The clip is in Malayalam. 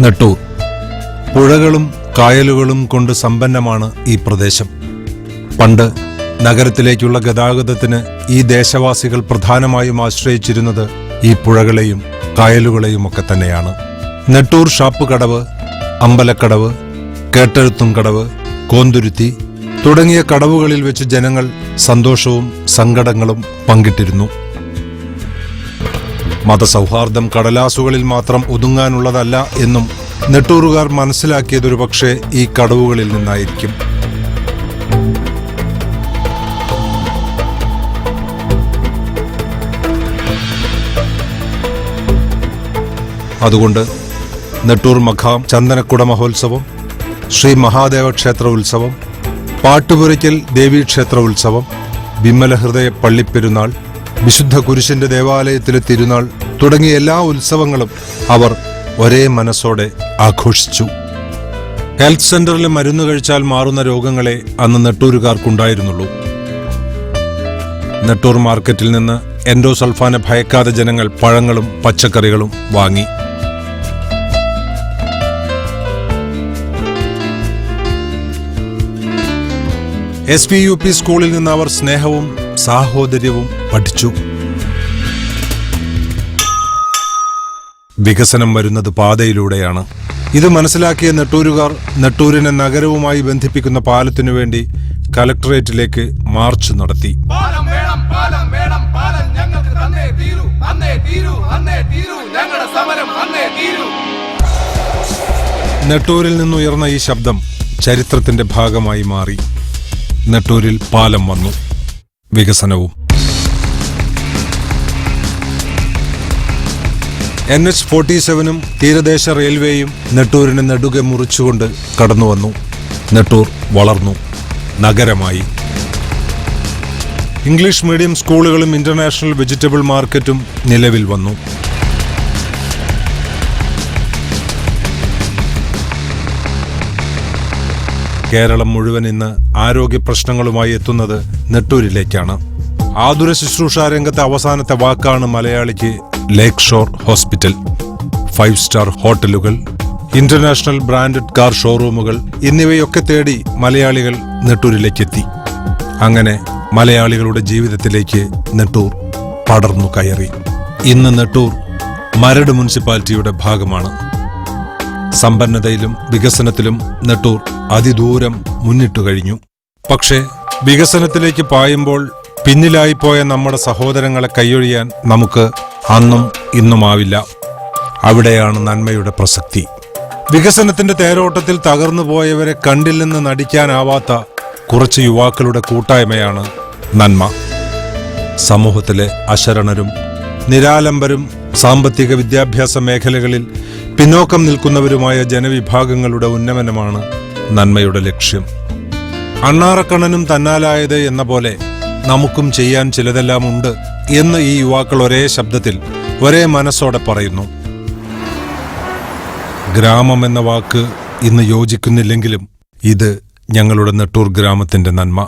നെട്ടൂർ പുഴകളും കായലുകളും കൊണ്ട് സമ്പന്നമാണ് ഈ പ്രദേശം. പണ്ട് നഗരത്തിലേക്കുള്ള ഗതാഗതത്തിന് ഈ ദേശവാസികൾ പ്രധാനമായും ആശ്രയിച്ചിരുന്നത് ഈ പുഴകളെയും കായലുകളെയും ഒക്കെ തന്നെയാണ്. നെട്ടൂർ ഷാപ്പ് കടവ്, അമ്പലക്കടവ്, കേട്ടെഴുത്തും കടവ്, കോന്തുരുത്തി തുടങ്ങിയ കടവുകളിൽ വെച്ച് ജനങ്ങൾ സന്തോഷവും സങ്കടങ്ങളും പങ്കിട്ടിരുന്നു. മതസൗഹാർദ്ദം കടലാസുകളിൽ മാത്രം ഒതുങ്ങാനുള്ളതല്ല എന്നും നെട്ടൂറുകാർ മനസ്സിലാക്കിയതൊരു പക്ഷേ ഈ കടവുകളിൽ നിന്നായിരിക്കും. അതുകൊണ്ട് നെട്ടൂർ മഖാം ചന്ദനക്കുട മഹോത്സവം, ശ്രീ മഹാദേവ ക്ഷേത്ര ഉത്സവം, പാട്ടുപുരയ്ക്കൽ ദേവീക്ഷേത്ര ഉത്സവം, വിമലഹൃദയ പള്ളിപ്പെരുന്നാൾ, വിശുദ്ധ കുരിശിന്റെ ദേവാലയത്തിലെ തിരുനാൾ തുടങ്ങിയ എല്ലാ ഉത്സവങ്ങളും അവർ ഒരേ മനസ്സോടെ ആഘോഷിച്ചു. ഹെൽത്ത് സെന്ററിൽ മരുന്ന് കഴിച്ചാൽ മാറുന്ന രോഗങ്ങളെ അന്ന് നെട്ടൂരുകാർക്കുണ്ടായിരുന്നുള്ളൂ. നെട്ടൂർ മാർക്കറ്റിൽ നിന്ന് എൻഡോസൾഫാനെ ഭയക്കാതെ ജനങ്ങൾ പഴങ്ങളും പച്ചക്കറികളും വാങ്ങി. SPUP സ്കൂളിൽ നിന്ന് അവർ സ്നേഹവും സാഹോദര്യവും പഠിച്ചു. വികസനം വരുന്നത് പാതയിലൂടെയാണ്. ഇത് മനസ്സിലാക്കിയ നെട്ടൂരുകാർ നെട്ടൂരിനെ നഗരവുമായി ബന്ധിപ്പിക്കുന്ന പാലത്തിനു വേണ്ടി കലക്ടറേറ്റിലേക്ക് മാർച്ച് നടത്തി. നെട്ടൂരിൽ നിന്നുയർന്ന ഈ ശബ്ദം ചരിത്രത്തിന്റെ ഭാഗമായി മാറി. നെട്ടൂരിൽ പാലം വന്നു, വികസനവും. NH-47 തീരദേശ റെയിൽവേയും നെട്ടൂരിനെ നെടുകെ മുറിച്ചുകൊണ്ട് കടന്നുവന്നു. നെട്ടൂർ വളർന്നു, നഗരമായി. ഇംഗ്ലീഷ് മീഡിയം സ്കൂളുകളും ഇന്റർനാഷണൽ വെജിറ്റബിൾ മാർക്കറ്റും നിലവിൽ വന്നു. കേരളം മുഴുവൻ ഇന്ന് ആരോഗ്യ പ്രശ്നങ്ങളുമായി എത്തുന്നത് നെട്ടൂരിലേക്കാണ്. ആതുര ശുശ്രൂഷാ രംഗത്തെ അവസാനത്തെ വാക്കാണ് മലയാളിക്ക് ലേക്ക് ഷോർ ഹോസ്പിറ്റൽ. 5 സ്റ്റാർ ഹോട്ടലുകൾ, ഇന്റർനാഷണൽ ബ്രാൻഡഡ് കാർ ഷോറൂമുകൾ എന്നിവയൊക്കെ തേടി മലയാളികൾ നെട്ടൂരിലേക്കെത്തി. അങ്ങനെ മലയാളികളുടെ ജീവിതത്തിലേക്ക് നെട്ടൂർ പടർന്നു കയറി. ഇന്ന് നെട്ടൂർ മരട് മുനിസിപ്പാലിറ്റിയുടെ ഭാഗമാണ്. സമ്പന്നതയിലും വികസനത്തിലും നെട്ടൂർ അതിദൂരം മുന്നിട്ടു കഴിഞ്ഞു. പക്ഷേ വികസനത്തിലേക്ക് പായുമ്പോൾ പിന്നിലായിപ്പോയ നമ്മുടെ സഹോദരങ്ങളെ കൈയൊഴിയാൻ നമുക്ക് അന്നും ഇന്നുമാവില്ല. അവിടെയാണ് നന്മയുടെ പ്രസക്തി. വികസനത്തിന്റെ തേരോട്ടത്തിൽ തകർന്നു പോയവരെ കണ്ടില്ലെന്ന് നടിക്കാനാവാത്ത കുറച്ച് യുവാക്കളുടെ കൂട്ടായ്മയാണ് നന്മ. സമൂഹത്തിലെ അശരണരും നിരാലംബരും സാമ്പത്തിക വിദ്യാഭ്യാസ മേഖലകളിൽ പിന്നോക്കം നിൽക്കുന്നവരുമായ ജനവിഭാഗങ്ങളുടെ ഉന്നമനമാണ് നന്മയുടെ ലക്ഷ്യം. അണ്ണാറക്കണ്ണനും തന്നാലായത് എന്ന പോലെ നമുക്കും ചെയ്യാൻ ചിലതെല്ലാം ഉണ്ട് എന്ന് ഈ യുവാക്കൾ ഒരേ ശബ്ദത്തിൽ ഒരേ മനസ്സോടെ പറയുന്നു. ഗ്രാമം എന്ന വാക്ക് ഇന്ന് യോജിക്കുന്നില്ലെങ്കിലും ഇത് ഞങ്ങളുടെ നെട്ടൂർ ഗ്രാമത്തിന്റെ നന്മ.